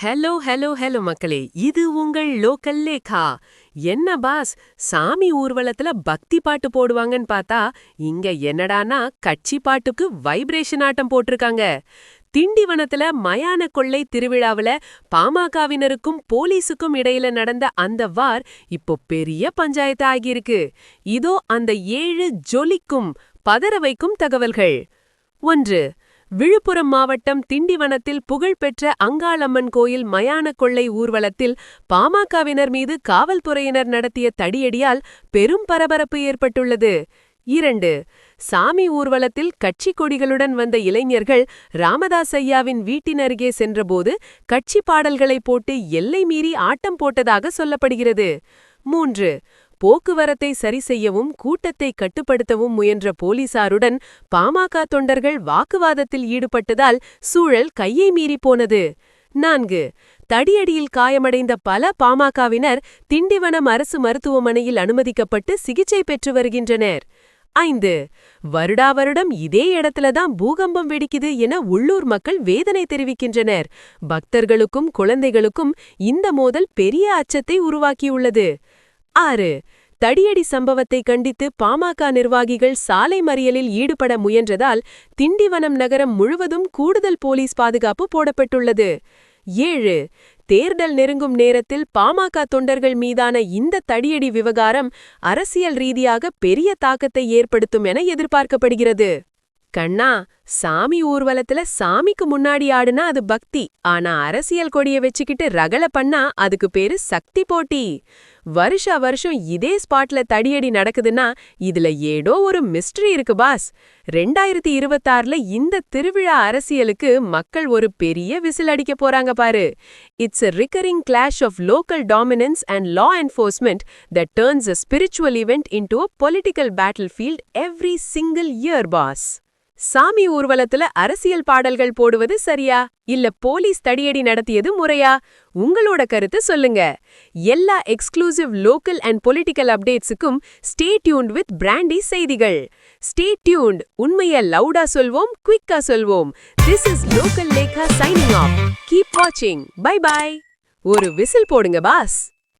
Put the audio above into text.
Hello hello hello மக்களே, இது உங்கள் லோக்கல் லேகா. என்ன பாஸ், சாமி ஊர்வலத்துல பக்தி பாட்டு போடுவாங்கன்னு பார்த்தா இங்க என்னடானா கட்சி பாட்டுக்கு வைப்ரேஷன் ஆட்டம் போட்டிருக்காங்க. திண்டிவனத்துல மயான கொள்ளை திருவிழாவுல பாமகவினருக்கும் போலீஸுக்கும் இடையில நடந்த அந்த வார் இப்போ பெரிய பஞ்சாயத்து ஆகியிருக்கு. இதோ அந்த 7 ஜொலிக்கும் பதற வைக்கும் தகவல்கள். 1. விழுப்புரம் மாவட்டம் திண்டிவனத்தில் புகழ்பெற்ற அங்காளம்மன் கோயில் மயான கொள்ளை ஊர்வலத்தில் பாமகவினர் மீது காவல்துறையினர் நடத்திய தடியடியால் பெரும் பரபரப்பு ஏற்பட்டுள்ளது. 2. சாமி ஊர்வலத்தில் கட்சி கொடிகளுடன் வந்த இளைஞர்கள் ராமதாஸ் ஐயாவின் வீட்டின் அருகே சென்றபோது கட்சி பாடல்களை போட்டு எல்லை மீறி ஆட்டம் போட்டதாக சொல்லப்படுகிறது. 3. போக்குவரத்தை சரி செய்யவும் கூட்டத்தை கட்டுப்படுத்தவும் முயன்ற போலீசாருடன் பாமக தொண்டர்கள் வாக்குவாதத்தில் ஈடுபட்டதால் சூழல் கையை மீறி போனது. 4. தடியடியில் காயமடைந்த பல பாமகவினர் திண்டிவனம் அரசு மருத்துவமனையில் அனுமதிக்கப்பட்டு சிகிச்சை பெற்று வருகின்றனர். 5. வருடாவருடம் இதே இடத்துலதான் பூகம்பம் வெடிக்குது என உள்ளூர் மக்கள் வேதனை தெரிவிக்கின்றனர். பக்தர்களுக்கும் குழந்தைகளுக்கும் இந்த மோதல் பெரிய அச்சத்தை உருவாக்கியுள்ளது. 6. தடியடி சம்பவத்தை கண்டித்து பாமக நிர்வாகிகள் சாலை மறியலில் ஈடுபட முயன்றதால் திண்டிவனம் நகரம் முழுவதும் கூடுதல் போலீஸ் பாதுகாப்பு போடப்பட்டுள்ளது. 7. தேர்தல் நெருங்கும் நேரத்தில் பாமக தொண்டர்கள் மீதான இந்த தடியடி விவகாரம் அரசியல் ரீதியாக பெரிய தாக்கத்தை ஏற்படுத்தும் என எதிர்பார்க்கப்படுகிறது. கண்ணா, சாமி ஊர்வலத்துல சாமிக்கு முன்னாடி ஆடுனா அது பக்தி, ஆனா அரசியல் கொடிய வச்சுக்கிட்டு ரகல பண்ணா அதுக்கு பேரு சக்தி போட்டி. வருஷா வருஷம் இதே ஸ்பாட்ல தடியடி நடக்குதுன்னா இதுல ஏதோ ஒரு மிஸ்டரி இருக்கு பாஸ். 2026ல இந்த திருவிழா அரசியலுக்கு மக்கள் ஒரு பெரிய விசில் அடிக்க போறாங்க பாரு. It's a recurring clash of local dominance and law enforcement that turns a spiritual event into a political battlefield every single year, boss. சாமி ஊர்வலத்துல அரசியல் பாடல்கள் போடுவது சரியா இல்ல போலீஸ் தடியடி நடத்தியது முறையா? உங்களோட கருத்து சொல்லுங்க. எல்லா எக்ஸ்க்ளூசிவ் லோக்கல் அண்ட் பொலிட்டிக்கல் அப்டேட்ஸுக்கும் ஸ்டே டியூன்ட் வித் பிராண்டி செய்திகள். Stay tuned. உண்மையை லவுடா சொல்வோம், குயிக்கா சொல்வோம். This is local Lekha signing off. Keep வாட்சிங். Bye bye. ஒரு விசில் போடுங்க பாஸ்.